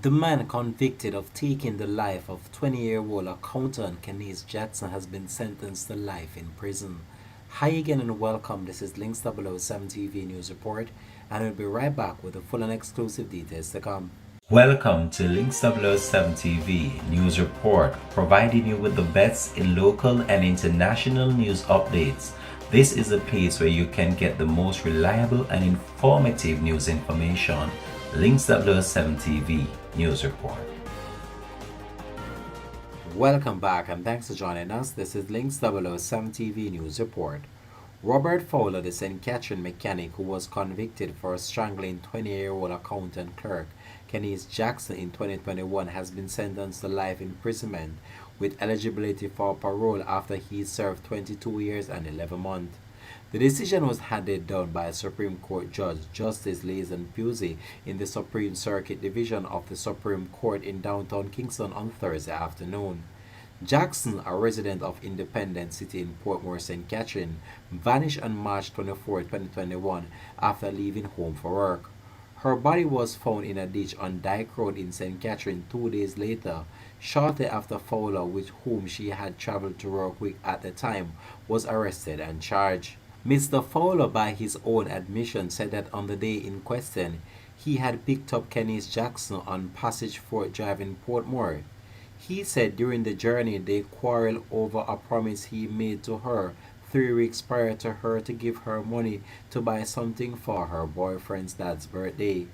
The man convicted of taking the life of 20-year-old accountant Khanice Jackson has been sentenced to life in prison. Hi again and welcome. This is Links 007 TV News Report, and we'll be right back with the full and exclusive details to come. Welcome to Links 007 TV News Report, providing you with the best in local and international news updates. This is a place where you can get the most reliable and informative news information. Links 007 TV News Report. Welcome back and thanks for joining us. This is Links 007 TV News Report. Robert Fowler, the St. Catherine mechanic who was convicted for strangling 20-year-old accountant clerk Khanice Jackson in 2021, has been sentenced to life imprisonment with eligibility for parole after he served 22 years and 11 months. The decision was handed down by Supreme Court Judge Justice Lazen Pusey in the Supreme Circuit Division of the Supreme Court in downtown Kingston on Thursday afternoon. Jackson, a resident of Independence City in Portmore, St. Catherine, vanished on March 24, 2021 after leaving home for work. Her body was found in a ditch on Dyke Road in St. Catherine 2 days later, shortly after Fowler, with whom she had traveled to work with at the time, was arrested and charged. Mr. Fowler, by his own admission, said that on the day in question, he had picked up Khanice Jackson on Passage Fort Drive in Portmore. He said during the journey they quarreled over a promise he made to her 3 weeks prior to her to give her money to buy something for her boyfriend's dad's birthday.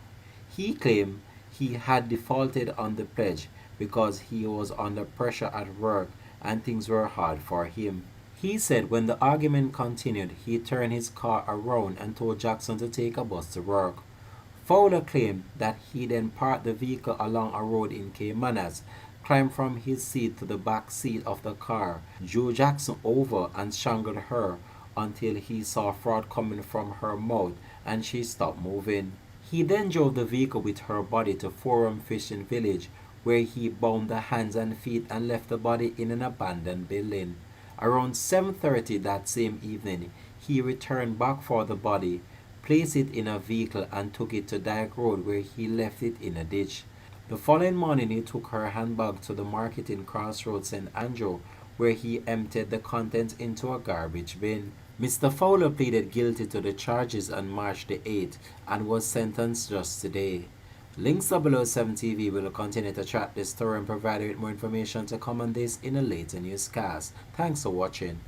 He claimed he had defaulted on the pledge because he was under pressure at work and things were hard for him. He said when the argument continued, he turned his car around and told Jackson to take a bus to work. Fowler claimed that he then parked the vehicle along a road in Caymanas, climbed from his seat to the back seat of the car, drew Jackson over and strangled her until he saw froth coming from her mouth and she stopped moving. He then drove the vehicle with her body to Forum Fishing Village, where he bound the hands and feet and left the body in an abandoned building. Around 7:30 that same evening, he returned back for the body, placed it in a vehicle and took it to Dyke Road, where he left it in a ditch. The following morning, he took her handbag to the market in Crossroads St. Andrew, where he emptied the contents into a garbage bin. Mr. Fowler pleaded guilty to the charges on March the 8th and was sentenced just today. Links 007 TV will continue to track this story and provide you with more information to come on this in a later newscast. Thanks for watching.